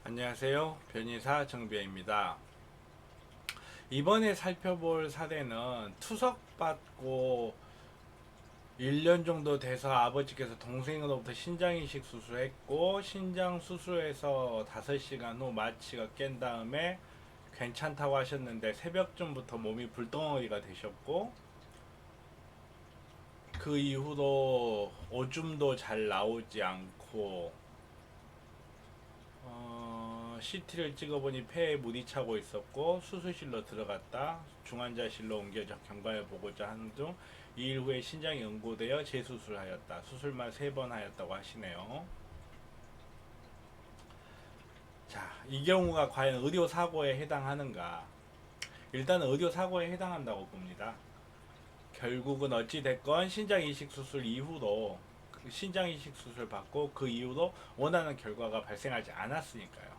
안녕하세요. 변희사 정비입니다. 이번에 살펴볼 사례는 투석받고 1년 정도 돼서 아버지께서 동생으로부터 신장이식 수술했고, 신장 수술해서 5시간 후 마취가 깬 다음에 괜찮다고 하셨는데 새벽쯤부터 몸이 불덩어리가 되셨고, 그 이후로 오줌도 잘 나오지 않고 CT를 찍어보니 폐에 물이 차고 있었고, 수술실로 들어갔다 중환자실로 옮겨져 경과를 보고자 하는 중 2일 후에 신장이 응고되어 재수술하였다. 수술만 3번 하였다고 하시네요. 자, 이 경우가 과연 의료사고에 해당하는가? 일단 의료사고에 해당한다고 봅니다. 결국은 어찌됐건 신장이식 수술 이후로 신장이식 수술 받고 그 이후로 원하는 결과가 발생하지 않았으니까요.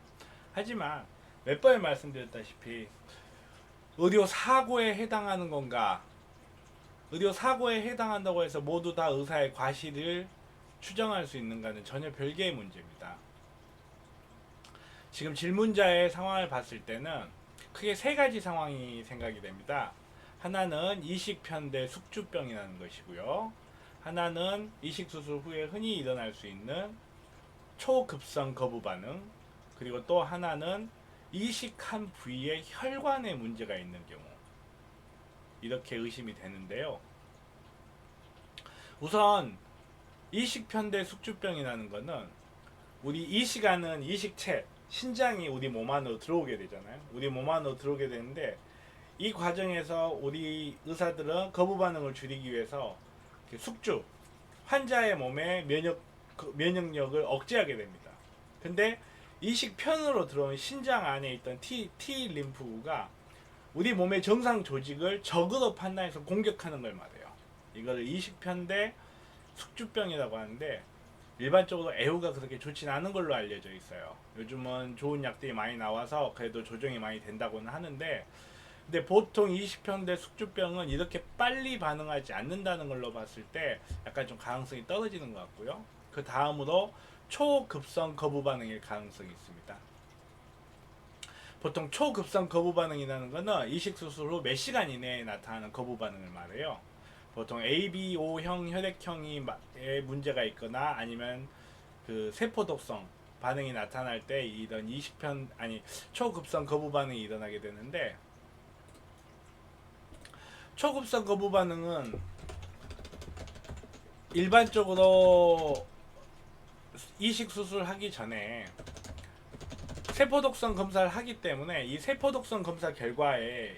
하지만 몇 번에 말씀드렸다시피 의료 사고에 해당하는 건가? 의료 사고에 해당한다고 해서 모두 다 의사의 과실을 추정할 수 있는가는 전혀 별개의 문제입니다. 지금 질문자의 상황을 봤을 때는 크게 3가지 상황이 생각이 됩니다. 하나는 이식편대 숙주병이라는 것이고요. 하나는 이식 수술 후에 흔히 일어날 수 있는 초급성 거부 반응, 그리고 또 하나는 이식한 부위에 혈관에 문제가 있는 경우, 이렇게 의심이 되는데요. 우선 이식편대 숙주병이라는 것은 우리 이식하는 이식체, 신장이 우리 몸 안으로 들어오게 되잖아요. 우리 몸 안으로 들어오게 되는데 이 과정에서 우리 의사들은 거부 반응을 줄이기 위해서 숙주, 환자의 몸의 면역력을 억제하게 됩니다. 근데 이식편으로 들어온 신장 안에 있던 T 림프가 우리 몸의 정상 조직을 적으로 판단해서 공격하는 걸 말해요. 이거를 이식편대 숙주병이라고 하는데 일반적으로 애후가 그렇게 좋진 않은 걸로 알려져 있어요. 요즘은 좋은 약들이 많이 나와서 그래도 조정이 많이 된다고는 하는데, 근데 보통 이식편대 숙주병은 이렇게 빨리 반응하지 않는다는 걸로 봤을 때 약간 좀 가능성이 떨어지는 것 같고요. 그 다음으로 초급성 거부 반응일 가능성이 있습니다. 보통 초급성 거부 반응이라는 것은 이식 수술 후 몇 시간 이내에 나타나는 거부 반응을 말해요. 보통 ABO형 혈액형이 문제가 있거나 아니면 그 세포 독성 반응이 나타날 때 이런 초급성 거부 반응이 일어나게 되는데, 초급성 거부 반응은 일반적으로 이식 수술하기 전에 세포독성 검사를 하기 때문에 이 세포독성 검사 결과에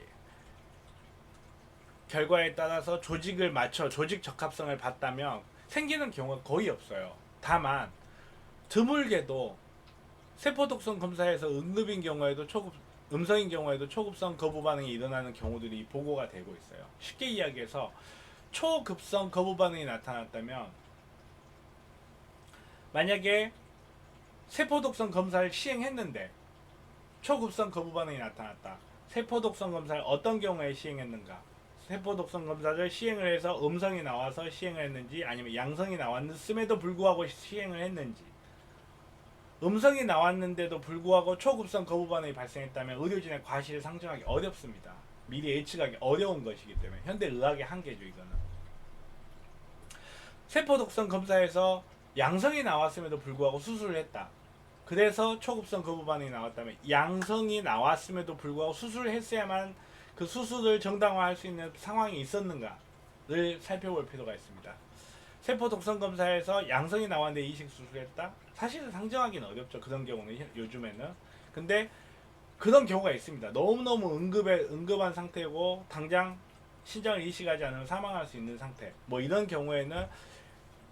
따라서 조직을 맞춰 조직 적합성을 봤다면 생기는 경우가 거의 없어요. 다만 드물게도 세포독성 검사에서 응급인 경우에도 음성인 경우에도 초급성 거부 반응이 일어나는 경우들이 보고가 되고 있어요. 쉽게 이야기해서 초급성 거부 반응이 나타났다면, 만약에 세포독성 검사를 시행했는데 초급성 거부 반응이 나타났다. 세포독성 검사를 어떤 경우에 시행했는가? 세포독성 검사를 시행을 해서 음성이 나와서 시행을 했는지, 아니면 양성이 나왔음에도 불구하고 시행을 했는지. 음성이 나왔는데도 불구하고 초급성 거부 반응이 발생했다면 의료진의 과실을 상정하기 어렵습니다. 미리 예측하기 어려운 것이기 때문에 현대 의학의 한계죠, 이거는. 세포독성 검사에서 양성이 나왔음에도 불구하고 수술을 했다. 그래서 초급성 거부 반응이 나왔다면 양성이 나왔음에도 불구하고 수술을 했어야만 그 수술을 정당화할 수 있는 상황이 있었는가를 살펴볼 필요가 있습니다. 세포 독성 검사에서 양성이 나왔는데 이식 수술했다? 사실은 상정하기는 어렵죠. 그런 경우는 요즘에는. 근데 그런 경우가 있습니다. 너무너무 응급한 상태고 당장 신장을 이식하지 않으면 사망할 수 있는 상태. 뭐 이런 경우에는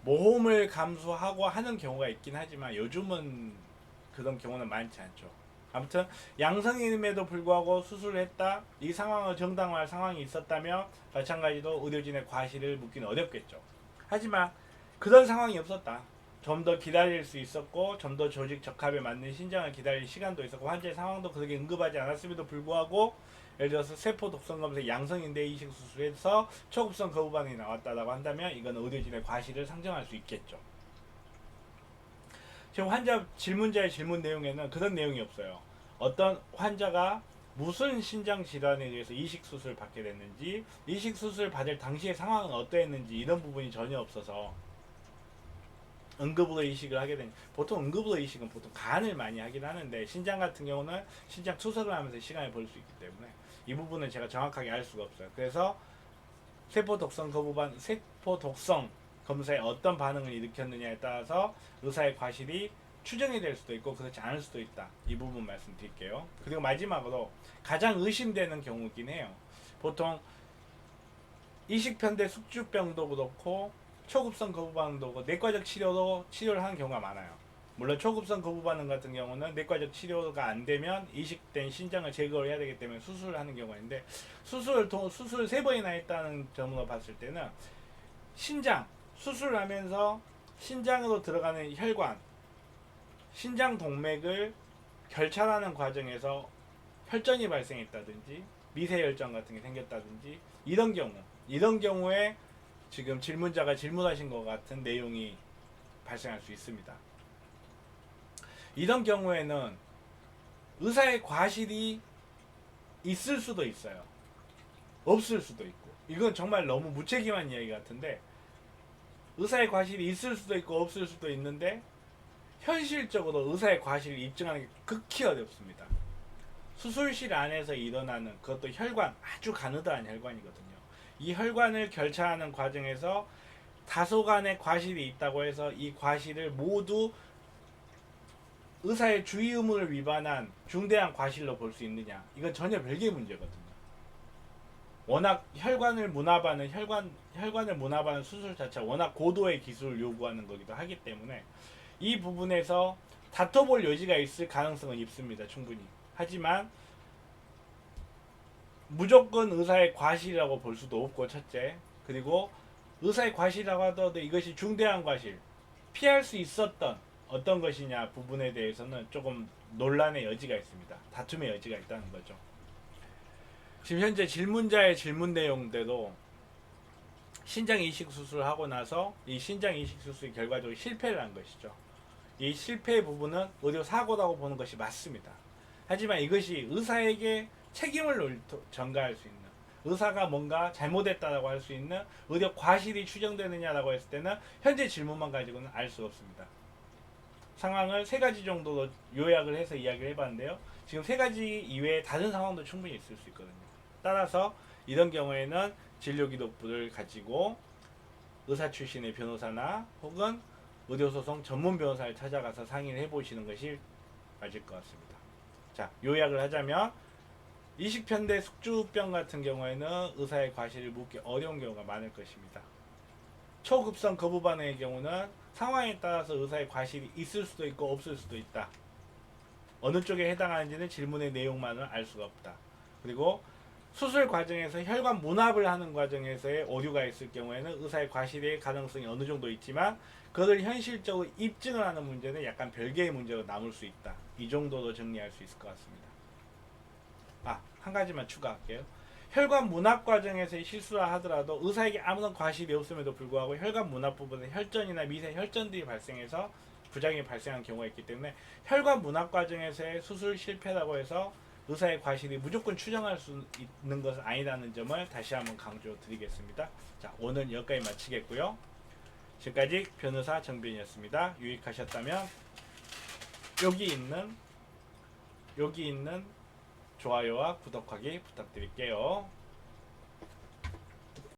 모험을 감수하고 하는 경우가 있긴 하지만 요즘은 그런 경우는 많지 않죠. 아무튼 양성임에도 불구하고 수술을 했다, 이 상황을 정당화할 상황이 있었다면 마찬가지로 의료진의 과실을 묻기는 어렵겠죠. 하지만 그런 상황이 없었다, 좀 더 기다릴 수 있었고 좀 더 조직 적합에 맞는 신장을 기다릴 시간도 있었고 환자의 상황도 그렇게 응급하지 않았음에도 불구하고 예를 들어서 세포 독성 검사 양성인데 이식 수술에서 초급성 거부 반응이 나왔다라고 한다면 이건 의료진의 과실을 상정할 수 있겠죠. 지금 환자 질문자의 질문 내용에는 그런 내용이 없어요. 어떤 환자가 무슨 신장 질환에 의해서 이식 수술을 받게 됐는지, 이식 수술 받을 당시의 상황은 어떠했는지 이런 부분이 전혀 없어서 응급으로 이식을 하게 되니, 보통 응급으로 이식은 보통 간을 많이 하긴 하는데 신장 같은 경우는 신장 투석을 하면서 시간을 벌 수 있기 때문에 이 부분은 제가 정확하게 알 수가 없어요. 그래서 세포 독성 검사에 어떤 반응을 일으켰느냐에 따라서 의사의 과실이 추정이 될 수도 있고 그렇지 않을 수도 있다. 이 부분 말씀드릴게요. 그리고 마지막으로 가장 의심되는 경우긴 해요. 보통 이식편대 숙주병도 그렇고 초급성 거부 반응도 그렇고 내과적 치료로 치료를 하는 경우가 많아요. 물론 초급성 거부 반응 같은 경우는 내과적 치료가 안 되면 이식된 신장을 제거를 해야 되기 때문에 수술을 하는 경우가 있는데, 수술 3번이나 했다는 점으로 봤을 때는 수술을 하면서 신장으로 들어가는 혈관, 신장 동맥을 결찰하는 과정에서 혈전이 발생했다든지 미세혈전 같은 게 생겼다든지 이런 경우에 지금 질문자가 질문하신 것 같은 내용이 발생할 수 있습니다. 이런 경우에는 의사의 과실이 있을 수도 있어요. 없을 수도 있고. 이건 정말 너무 무책임한 이야기 같은데, 의사의 과실이 있을 수도 있고 없을 수도 있는데 현실적으로 의사의 과실을 입증하는 게 극히 어렵습니다. 수술실 안에서 일어나는, 그것도 혈관, 아주 가느다란 혈관이거든요. 이 혈관을 결차하는 과정에서 다소간의 과실이 있다고 해서 이 과실을 모두 의사의 주의 의무를 위반한 중대한 과실로 볼 수 있느냐, 이건 전혀 별개의 문제거든요. 워낙 혈관을 문합하는 수술 자체가 워낙 고도의 기술을 요구하는 거기도 하기 때문에 이 부분에서 다퉈볼 여지가 있을 가능성은 있습니다. 충분히. 하지만 무조건 의사의 과실이라고 볼 수도 없고, 첫째. 그리고 의사의 과실이라고 하더라도 이것이 중대한 과실, 피할 수 있었던 어떤 것이냐 부분에 대해서는 조금 논란의 여지가 있습니다. 다툼의 여지가 있다는 거죠. 지금 현재 질문자의 질문 내용대로 신장 이식 수술을 하고 나서 이 신장 이식 수술이 결과적으로 실패를 한 것이죠. 이 실패의 부분은 의료 사고라고 보는 것이 맞습니다. 하지만 이것이 의사에게 책임을 전가할 수 있는, 의사가 뭔가 잘못했다라고 할 수 있는 의료 과실이 추정되느냐라고 했을 때는 현재 질문만 가지고는 알 수 없습니다. 상황을 3가지 정도로 요약을 해서 이야기를 해봤는데요. 지금 3가지 이외에 다른 상황도 충분히 있을 수 있거든요. 따라서 이런 경우에는 진료기록부를 가지고 의사 출신의 변호사나 혹은 의료소송 전문 변호사를 찾아가서 상의를 해보시는 것이 맞을 것 같습니다. 자, 요약을 하자면 이식편대 숙주병 같은 경우에는 의사의 과실을 묻기 어려운 경우가 많을 것입니다. 초급성 거부 반응의 경우는 상황에 따라서 의사의 과실이 있을 수도 있고 없을 수도 있다. 어느 쪽에 해당하는지는 질문의 내용만을 알 수가 없다. 그리고 수술 과정에서 혈관 문합을 하는 과정에서의 오류가 있을 경우에는 의사의 과실의 가능성이 어느 정도 있지만 그것을 현실적으로 입증을 하는 문제는 약간 별개의 문제로 남을 수 있다. 이 정도로 정리할 수 있을 것 같습니다. 한 가지만 추가할게요. 혈관 문합 과정에서의 실수라 하더라도 의사에게 아무런 과실이 없음에도 불구하고 혈관 문합 부분에 혈전이나 미세 혈전들이 발생해서 부작용이 발생한 경우가 있기 때문에 혈관 문합 과정에서의 수술 실패라고 해서 의사의 과실이 무조건 추정할 수 있는 것은 아니라는 점을 다시 한번 강조드리겠습니다. 자, 오늘 여기까지 마치겠고요. 지금까지 변호사 정변이었습니다. 유익하셨다면 여기 있는 좋아요와 구독하기 부탁드릴게요.